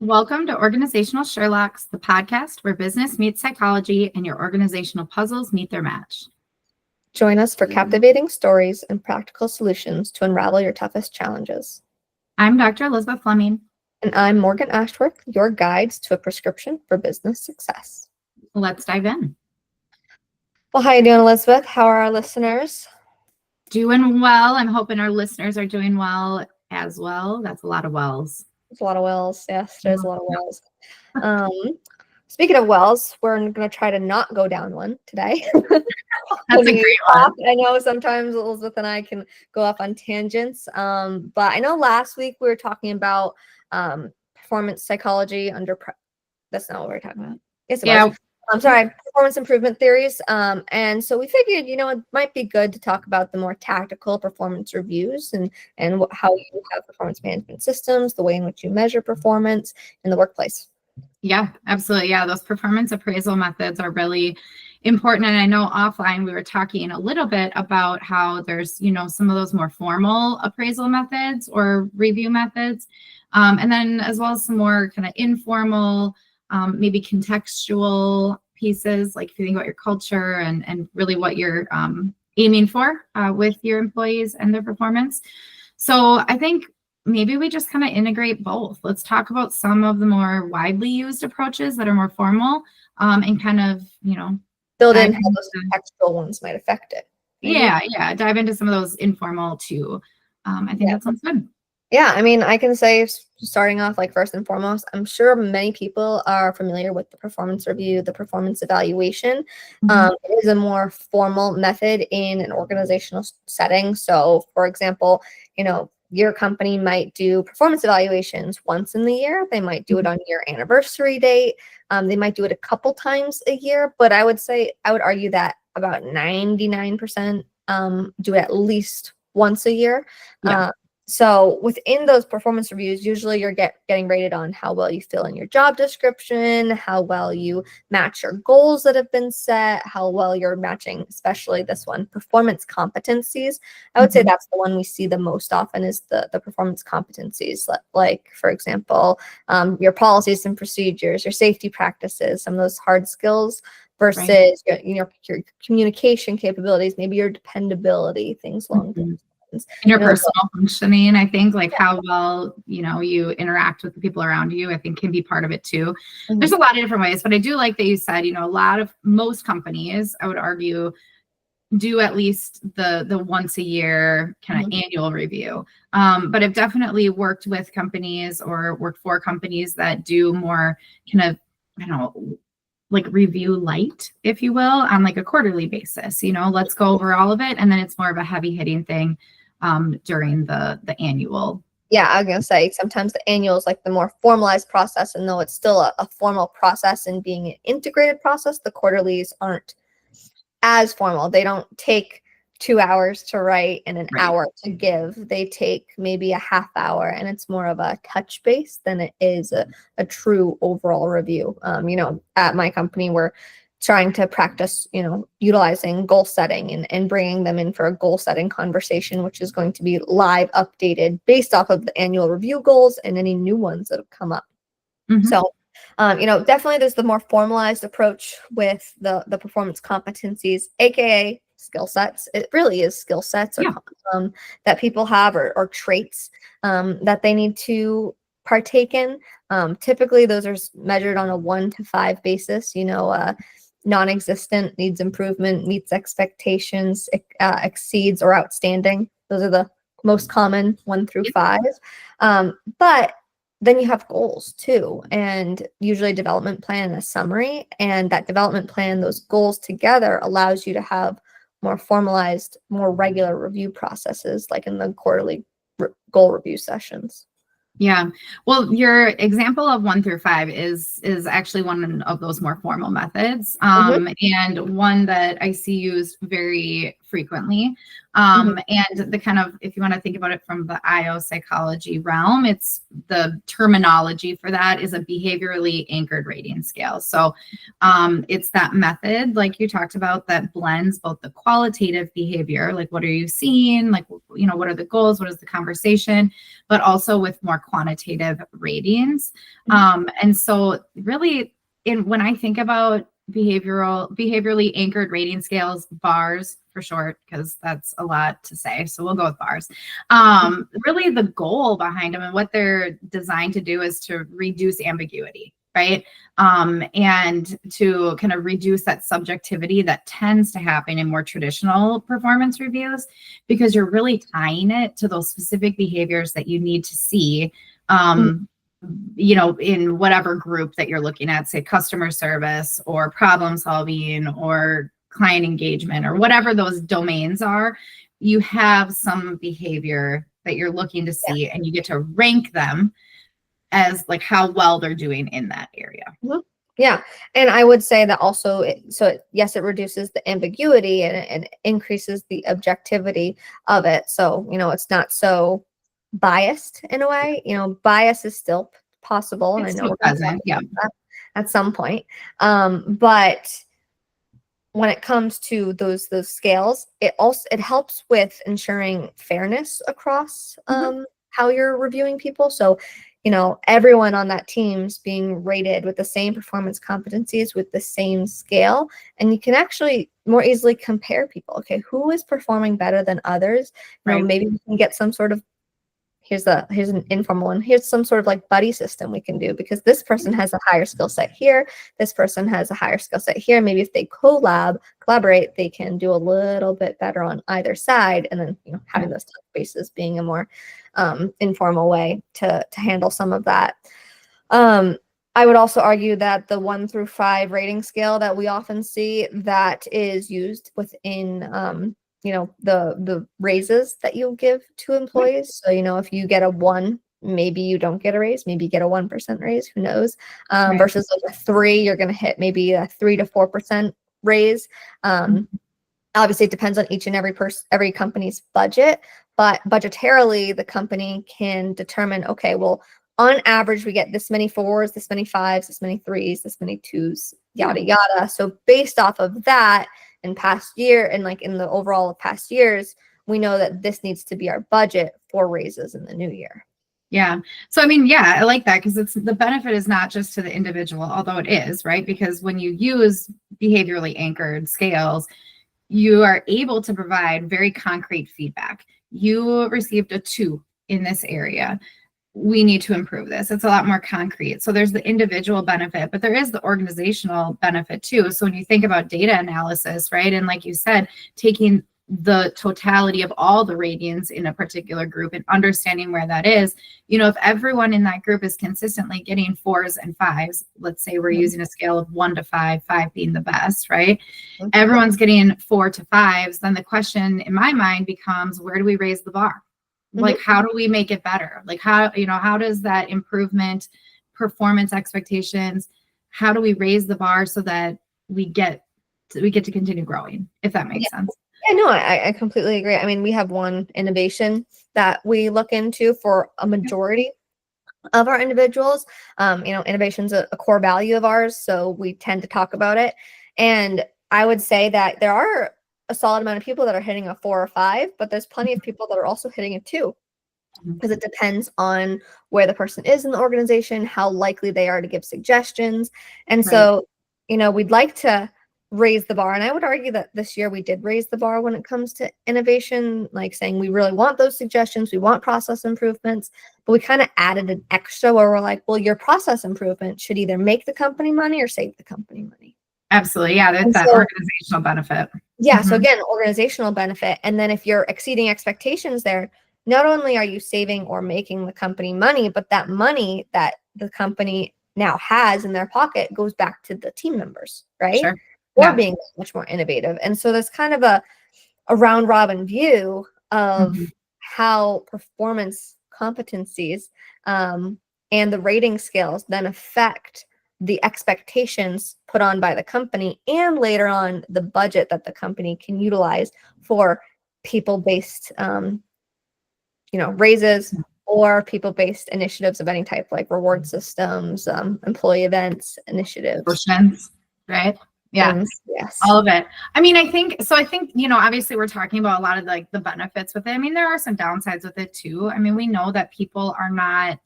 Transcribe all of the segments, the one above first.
Welcome to Organizational Sherlocks, the podcast where business meets psychology and your organizational puzzles meet their match. Join us for captivating stories and practical solutions to unravel your toughest challenges. I'm Dr. Elizabeth Fleming. And I'm Morgan Ashworth, your guides to a prescription for business success. Let's dive in. Well, how you doing, Elizabeth? How are our listeners? Doing well. I'm hoping our listeners are doing well as well. That's a lot of wells. There's a lot of wells. Yes, there's a lot of wells. Speaking of wells, we're going to try to not go down one today. That's a great one. I know sometimes Elizabeth and I can go off on tangents, but I know last week we were talking about performance psychology that's not what we're talking about. Yes, I'm sorry, performance improvement theories. And so we figured, it might be good to talk about the more tactical performance reviews and how you have performance management systems, the way in which you measure performance in the workplace. Yeah, absolutely. Yeah, those performance appraisal methods are really important. And I know offline we were talking a little bit about how there's, some of those more formal appraisal methods or review methods. And then as well as some more kind of informal, maybe contextual pieces, like if you think about your culture and really what you're aiming for with your employees and their performance. So I think maybe we just kind of integrate both. Let's talk about some of the more widely used approaches that are more formal and kind of, build in how those contextual ones might affect it. Yeah. Dive into some of those informal too. I think that sounds good. Yeah, I mean, I can say, starting off, like, first and foremost, I'm sure many people are familiar with the performance review, the performance evaluation. It is a more formal method in an organizational setting. So, for example, your company might do performance evaluations once in the year. They might do it on your anniversary date. They might do it a couple times a year. But I would argue that about 99% do it at least once a year. Yeah. So within those performance reviews, usually you're getting rated on how well you fill in your job description, how well you match your goals that have been set, how well you're matching, especially this one, performance competencies. I would say that's the one we see the most often is the performance competencies, like, for example, your policies and procedures, your safety practices, some of those hard skills versus your communication capabilities, maybe your dependability, things along those lines. Interpersonal functioning, I think, like how well, you interact with the people around you, I think can be part of it too. There's a lot of different ways, but I do like that you said, most companies, I would argue, do at least the once a year kind of annual review. But I've definitely worked with companies or worked for companies that do more kind of, like review light, if you will, on like a quarterly basis. Let's go over all of it. And then it's more of a heavy hitting thing during the annual. Yeah, I was going to say sometimes the annual is like the more formalized process. And though it's still a formal process and being an integrated process, the quarterlies aren't as formal. They don't take 2 hours to write and an hour to give. They take maybe a half hour, and it's more of a touch base than it is a true overall review. At my company, we're trying to practice, utilizing goal setting and bringing them in for a goal setting conversation, which is going to be live updated based off of the annual review goals and any new ones that have come up. So, definitely there's the more formalized approach with the performance competencies, aka skill sets. It really is skill sets that people have or traits that they need to partake in. Typically, those are measured on a 1 to 5 basis. Non-existent, needs improvement, meets expectations, exceeds, or outstanding. Those are the most common 1 through 5. But then you have goals too, and usually a development plan and a summary. And that development plan, those goals together, allows you to have more formalized, more regular review processes, like in the quarterly goal review sessions. Yeah. Well, your example of 1 through 5 is actually one of those more formal methods. And one that I see used very frequently. And the kind of, if you want to think about it from the IO psychology realm, it's the terminology for that is a behaviorally anchored rating scale. So it's that method, like you talked about, that blends both the qualitative behavior, like what are you seeing, like, you know, what are the goals, what is the conversation, but also with more quantitative ratings. And so really, when I think about behaviorally anchored rating scales, bars for short, because that's a lot to say, so we'll go with bars. Really the goal behind them and what they're designed to do is to reduce ambiguity, right? And to kind of reduce that subjectivity that tends to happen in more traditional performance reviews, because you're really tying it to those specific behaviors that you need to see, you know, in whatever group that you're looking at, say customer service or problem solving or client engagement or whatever those domains are. You have some behavior that you're looking to see, and you get to rank them as like how well they're doing in that area. Yeah. And I would say that also, yes, it reduces the ambiguity and it increases the objectivity of it. So, you know, it's not so biased in a way. You know, bias is still possible, and It's I know still we're going to present, yeah. that at some point. But when it comes to those scales, it helps with ensuring fairness across how you're reviewing people. So, you know, everyone on that team's being rated with the same performance competencies with the same scale, and you can actually more easily compare people. Okay, who is performing better than others? You know, maybe we can get some sort of here's an informal one. Here's some sort of like buddy system we can do, because this person has a higher skill set here. This person has a higher skill set here. Maybe if they collaborate, they can do a little bit better on either side. And then, you know, having those touch bases being a more informal way to handle some of that. I would also argue that the 1 through 5 rating scale that we often see that is used within you know, the raises that you give to employees. So, you know, if you get a 1, maybe you don't get a raise, maybe you get a 1% raise, who knows? Versus like a 3, you're going to hit maybe a 3 to 4% raise. Obviously, it depends on each and every company's budget, but budgetarily, the company can determine, okay, well, on average, we get this many 4s, this many 5s, this many 3s, this many 2s, yada, yada. So based off of that, in past year and like in the overall of past years, we know that this needs to be our budget for raises in the new year. Yeah. So, I mean, yeah, I like that, because it's the benefit is not just to the individual, although it is, right? Because when you use behaviorally anchored scales, you are able to provide very concrete feedback. You received a 2 in this area. We need to improve this. It's a lot more concrete. So there's the individual benefit, but there is the organizational benefit too. So when you think about data analysis, right? And like you said, taking the totality of all the ratings in a particular group and understanding where that is, you know, if everyone in that group is consistently getting 4s and 5s, let's say we're using a scale of 1 to 5, 5 being the best, right? Everyone's getting 4 to 5s. Then the question in my mind becomes, where do we raise the bar? Like, how do we make it better? Like, how, you know, how does that improvement, performance expectations, how do we raise the bar so that we get to continue growing, if that makes sense? Yeah, no, I completely agree. I mean, we have one innovation that we look into for a majority of our individuals. You know, innovation's a core value of ours, so we tend to talk about it. And I would say that there are a solid amount of people that are hitting a 4 or 5, but there's plenty of people that are also hitting a 2, because it depends on where the person is in the organization, how likely they are to give suggestions. And so, you know, we'd like to raise the bar. And I would argue that this year we did raise the bar when it comes to innovation, like saying we really want those suggestions, we want process improvements, but we kind of added an extra where we're like, well, your process improvement should either make the company money or save the company money. Absolutely. Yeah, that's that organizational benefit. Yeah. So again, organizational benefit. And then if you're exceeding expectations there, not only are you saving or making the company money, but that money that the company now has in their pocket goes back to the team members, right? Sure. Or being much more innovative. And so there's kind of a round robin view of how performance competencies and the rating scales then affect the expectations put on by the company, and later on the budget that the company can utilize for people-based, raises or people-based initiatives of any type, like reward systems, employee events, initiatives. Promotions, right? Yeah. Things. Yes. All of it. I mean, I think, obviously we're talking about a lot of like the benefits with it. I mean, there are some downsides with it too. I mean, we know that people are not,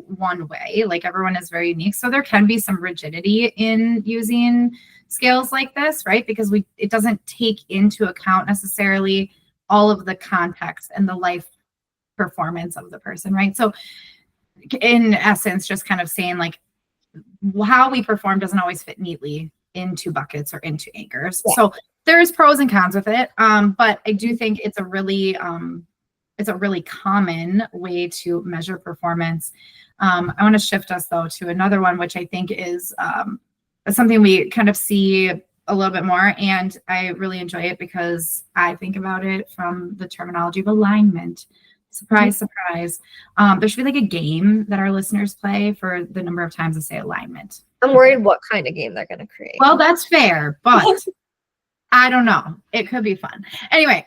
one way, like everyone is very unique. So there can be some rigidity in using scales like this, right? Because it doesn't take into account necessarily all of the context and the life performance of the person, right? So in essence, just kind of saying like how we perform doesn't always fit neatly into buckets or into anchors. Yeah. So there's pros and cons with it. But I do think it's a really common way to measure performance. I want to shift us though to another one, which I think is something we kind of see a little bit more, and I really enjoy it because I think about it from the terminology of alignment. Surprise, surprise. There should be like a game that our listeners play for the number of times I say alignment. I'm worried what kind of game they're going to create. Well, that's fair, but I don't know. It could be fun. Anyway,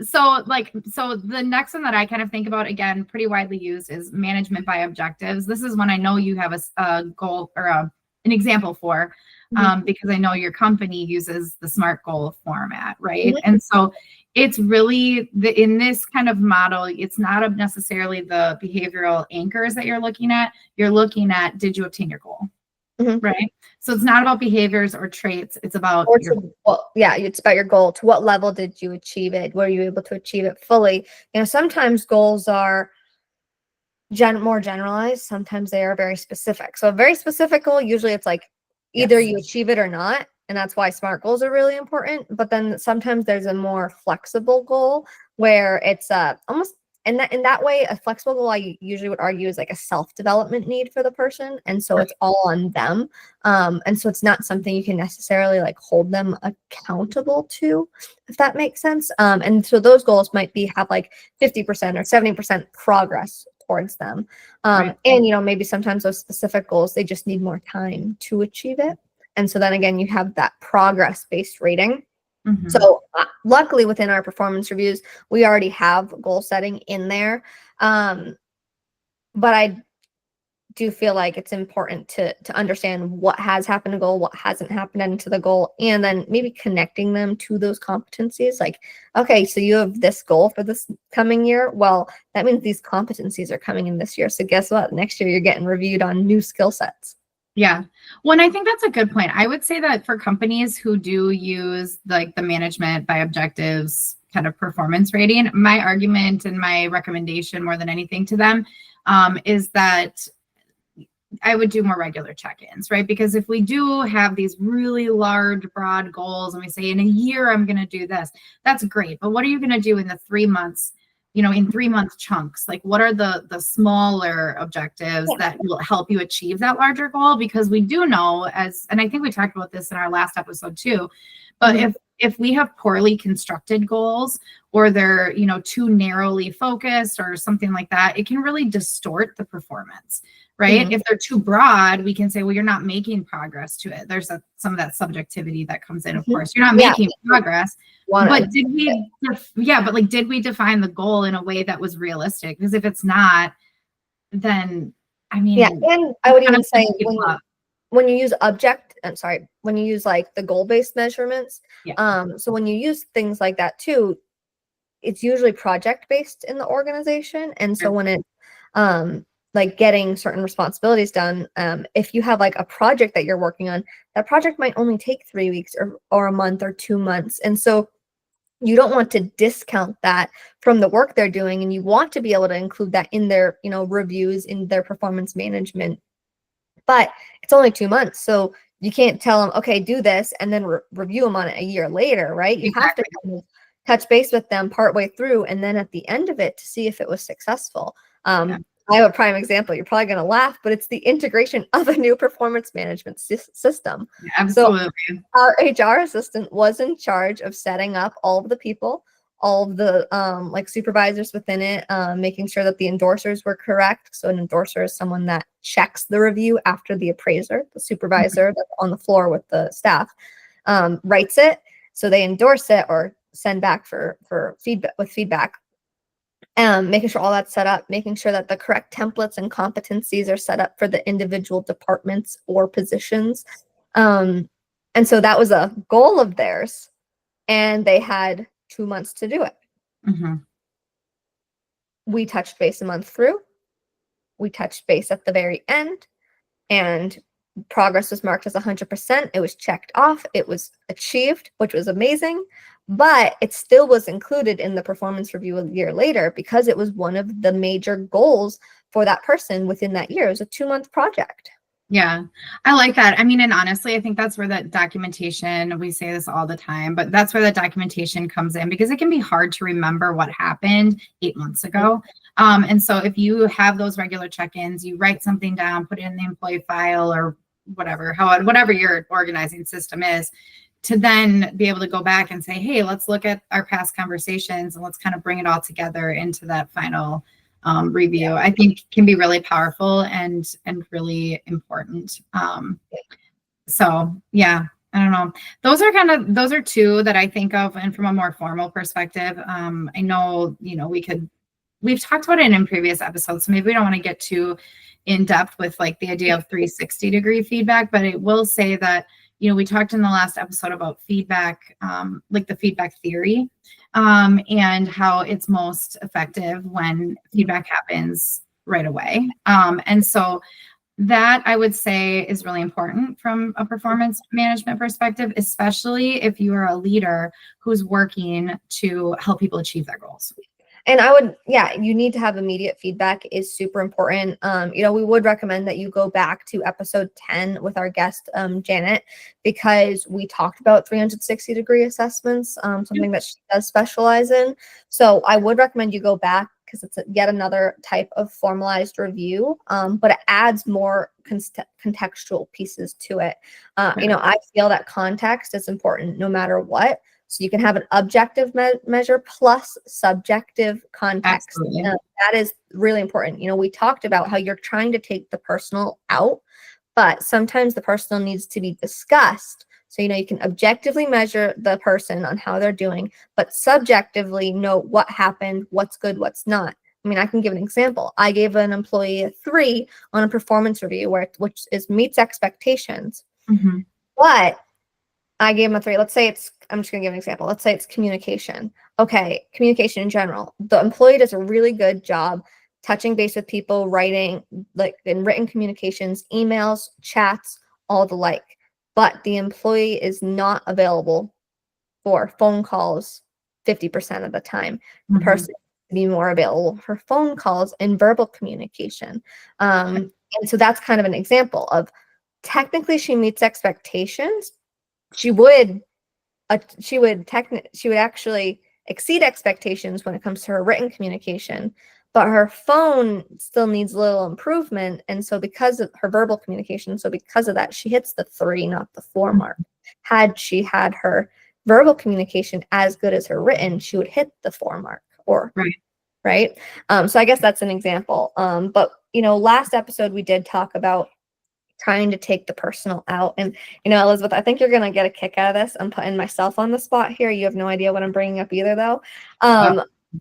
so the next one that I kind of think about, again, pretty widely used, is management by objectives. This is one I know you have a goal or an example for, because I know your company uses the SMART goal format, right? Mm-hmm. And so it's really in this kind of model, it's not necessarily the behavioral anchors that you're looking at. You're looking at, did you obtain your goal? Mm-hmm. Right. So it's not about behaviors or traits. It's about it's about your goal. To what level did you achieve it? Were you able to achieve it fully? Sometimes goals are more generalized. Sometimes they are very specific. So a very specific goal, usually it's like either you achieve it or not. And that's why SMART goals are really important. But then sometimes there's a more flexible goal where it's almost in that way, a flexible goal I usually would argue is like a self-development need for the person. And so it's all on them. And so it's not something you can necessarily like hold them accountable to, if that makes sense. And so those goals might have like 50% or 70% progress towards them. And, maybe sometimes those specific goals, they just need more time to achieve it. And so then again, you have that progress-based rating. Mm-hmm. So luckily within our performance reviews, we already have goal setting in there. But I do feel like it's important to understand what has happened to goal, what hasn't happened into the goal, and then maybe connecting them to those competencies. Like, okay, so you have this goal for this coming year. Well, that means these competencies are coming in this year. So guess what? Next year, you're getting reviewed on new skill sets. Yeah. Well, and I think that's a good point. I would say that for companies who do use like the management by objectives kind of performance rating, my argument and my recommendation more than anything to them is that I would do more regular check-ins, right? Because if we do have these really large, broad goals and we say in a year, I'm going to do this, that's great. But what are you going to do in the 3 months? In 3-month chunks, like what are the smaller objectives that will help you achieve that larger goal? Because we do know and I think we talked about this in our last episode too, but if we have poorly constructed goals or they're, too narrowly focused or something like that, it can really distort the performance, right? Mm-hmm. If they're too broad, we can say, well, you're not making progress to it. There's some of that subjectivity that comes in, of course. You're not making progress. But did we define the goal in a way that was realistic? Because if it's not, then and I would even say when you use when you use like the goal-based measurements, so when you use things like that too, it's usually project-based in the organization. And so when it's like getting certain responsibilities done, if you have like a project that you're working on, that project might only take 3 weeks or a month or 2 months. And so you don't want to discount that from the work they're doing, and you want to be able to include that in their, reviews, in their performance management. But it's only 2 months, so you can't tell them, okay, do this, and then review them on it a year later, right? You have to kind of touch base with them partway through, and then at the end of it to see if it was successful. I have a prime example. You're probably going to laugh, but it's the integration of a new performance management system. Absolutely. So our HR assistant was in charge of setting up all of the people all of the like supervisors within it, making sure that the endorsers were correct. So an endorser is someone that checks the review after the appraiser, the supervisor that's on the floor with the staff, writes it. So they endorse it or send back for feedback. Making sure all that's set up, making sure that the correct templates and competencies are set up for the individual departments or positions. And so that was a goal of theirs, and they had 2 months to do it. Mm-hmm. We touched base a month through. We touched base at the very end, and progress was marked as 100%. It was checked off. It was achieved, which was amazing. But it still was included in the performance review a year later because it was one of the major goals for that person within that year. It was a 2-month project. Yeah, I like that. I mean, and honestly, I think that's where that documentation, we say this all the time, but that's where that documentation comes in, because it can be hard to remember what happened 8 months ago. And so if you have those regular check-ins, you write something down, put it in the employee file or whatever, whatever your organizing system is, to then be able to go back and say, hey, let's look at our past conversations and let's kind of bring it all together into that final review, I think can be really powerful and really important. So yeah, I don't know. Those are two that I think of. And from a more formal perspective, I know, we've talked about it in previous episodes, so maybe we don't want to get too in depth with like the idea of 360-degree feedback, but I will say that, we talked in the last episode about feedback, like the feedback theory, and how it's most effective when feedback happens right away. And so that I would say is really important from a performance management perspective, especially if you are a leader who's working to help people achieve their goals. And you need to have immediate feedback is super important. We would recommend that you go back to episode 10 with our guest, Janet, because we talked about 360-degree assessments, something that she does specialize in. So I would recommend you go back because it's yet another type of formalized review, but it adds more contextual pieces to it. I feel that context is important no matter what. So you can have an objective measure plus subjective context. That is really important. We talked about how you're trying to take the personal out, but sometimes the personal needs to be discussed. So, you can objectively measure the person on how they're doing, but subjectively know what happened, what's good, what's not. I mean, I can give an example. I gave an employee a 3 on a performance review, which meets expectations, but I gave him a 3. Let's say I'm just going to give an example. Let's say it's communication. Okay, communication in general. The employee does a really good job touching base with people, writing, like in written communications, emails, chats, all the like. But the employee is not available for phone calls 50% of the time. The person needs to be more available for phone calls and verbal communication. And so that's kind of an example of technically she meets expectations. She would actually exceed expectations when it comes to her written communication, but her phone still needs a little improvement. And so because of her verbal communication, because of that, she hits the 3, not the 4 mark. Had she had her verbal communication as good as her written, she would hit the 4 mark right. So I guess that's an example. But last episode we did talk about trying to take the personal out. And, Elizabeth, I think you're going to get a kick out of this. I'm putting myself on the spot here. You have no idea what I'm bringing up either, though.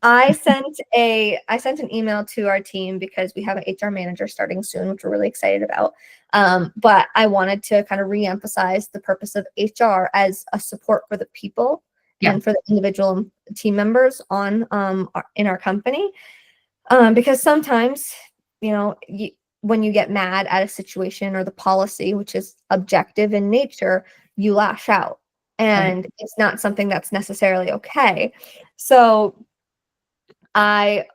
I sent an email to our team because we have an HR manager starting soon, which we're really excited about. But I wanted to kind of reemphasize the purpose of HR as a support for the people and for the individual team members in our company. Because sometimes, when you get mad at a situation or the policy, which is objective in nature, you lash out. And it's not something that's necessarily okay. So I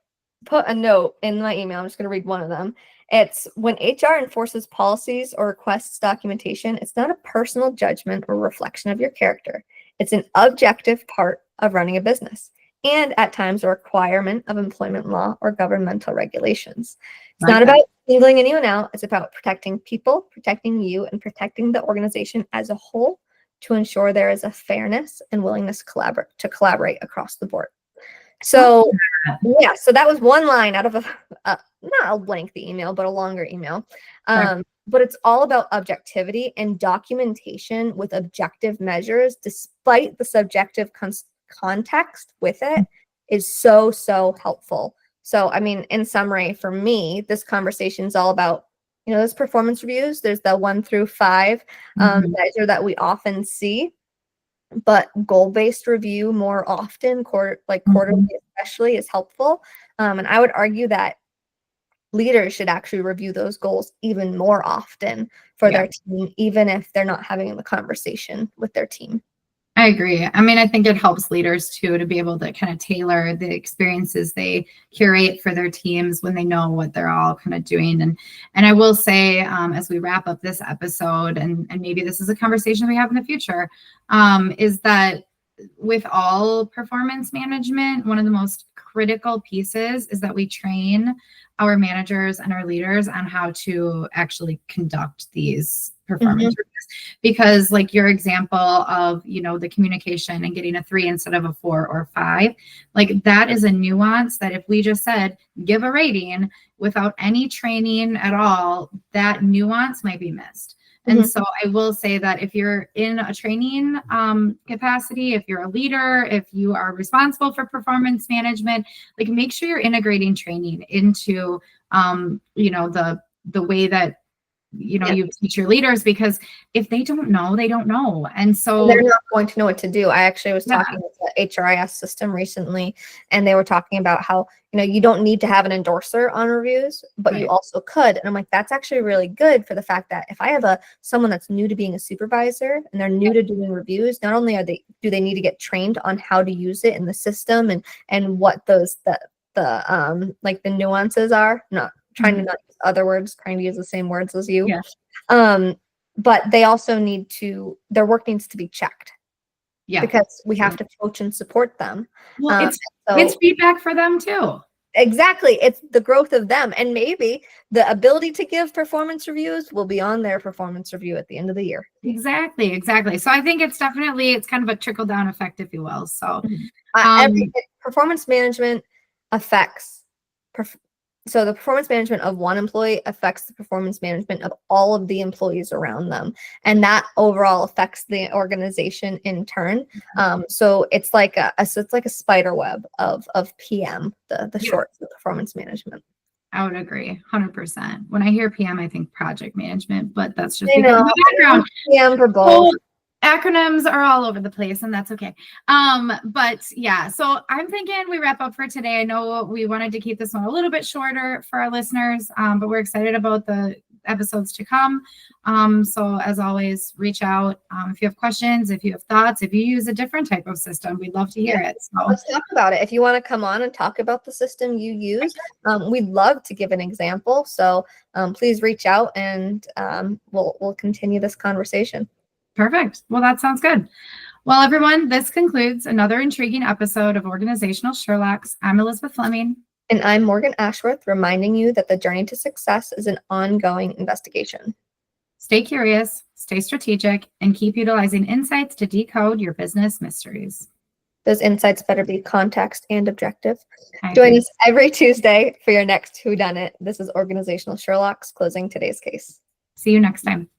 put a note in my email. I'm just going to read one of them. It's when HR enforces policies or requests documentation, it's not a personal judgment or reflection of your character. It's an objective part of running a business, and at times a requirement of employment law or governmental regulations. It's not about singling anyone out. It's about protecting people, protecting you, and protecting the organization as a whole to ensure there is a fairness and willingness to collaborate across the board. So yeah, so that was one line out of a not a lengthy email, but a longer email. But it's all about objectivity and documentation with objective measures, despite the subjective context with it, is so, so helpful. So, I mean, in summary, for me, this conversation is all about, those performance reviews. There's the 1 through 5 measure that we often see, but goal-based review more often, quarterly especially, is helpful. And I would argue that leaders should actually review those goals even more often for their team, even if they're not having the conversation with their team. I agree. I mean, I think it helps leaders too to be able to kind of tailor the experiences they curate for their teams when they know what they're all kind of doing. And I will say, as we wrap up this episode, and maybe this is a conversation we have in the future, is that with all performance management, one of the most critical pieces is that we train our managers and our leaders on how to actually conduct these performance reviews. Because like your example of, the communication and getting a 3 instead of a 4 or 5, like that is a nuance that if we just said, give a rating without any training at all, that nuance might be missed. And so I will say that if you're in a training capacity, if you're a leader, if you are responsible for performance management, like make sure you're integrating training into, the way that, you teach your leaders, because if they don't know, they don't know. And so they're not going to know what to do. I actually was talking with the HRIS system recently, and they were talking about how, you don't need to have an endorser on reviews, but you also could. And I'm like, that's actually really good for the fact that if I have someone that's new to being a supervisor and they're new to doing reviews, not only do they need to get trained on how to use it in the system and what the nuances are, not trying to not use other words, trying to use the same words as you. But they also their work needs to be checked. Because we have to coach and support them. Well, it's feedback for them too. Exactly. It's the growth of them. And maybe the ability to give performance reviews will be on their performance review at the end of the year. Exactly. So I think it's kind of a trickle down effect, if you will. So performance management affects so the performance management of one employee affects the performance management of all of the employees around them. And that overall affects the organization in turn. So it's like a spider web of PM, the short of performance management. I would agree 100%. When I hear PM, I think project management, but that's just because of the background. PM for both. Acronyms are all over the place, and that's okay. But yeah, so I'm thinking we wrap up for today. I know we wanted to keep this one a little bit shorter for our listeners, but we're excited about the episodes to come. So as always, reach out if you have questions, if you have thoughts, if you use a different type of system, we'd love to hear it. So let's talk about it. If you want to come on and talk about the system you use, we'd love to give an example. So please reach out, and we'll continue this conversation. Perfect. Well, that sounds good. Well, everyone, this concludes another intriguing episode of Organizational Sherlocks. I'm Elizabeth Fleming. And I'm Morgan Ashworth, reminding you that the journey to success is an ongoing investigation. Stay curious, stay strategic, and keep utilizing insights to decode your business mysteries. Those insights better be context and objective. Join us every Tuesday for your next Whodunit. This is Organizational Sherlocks, closing today's case. See you next time.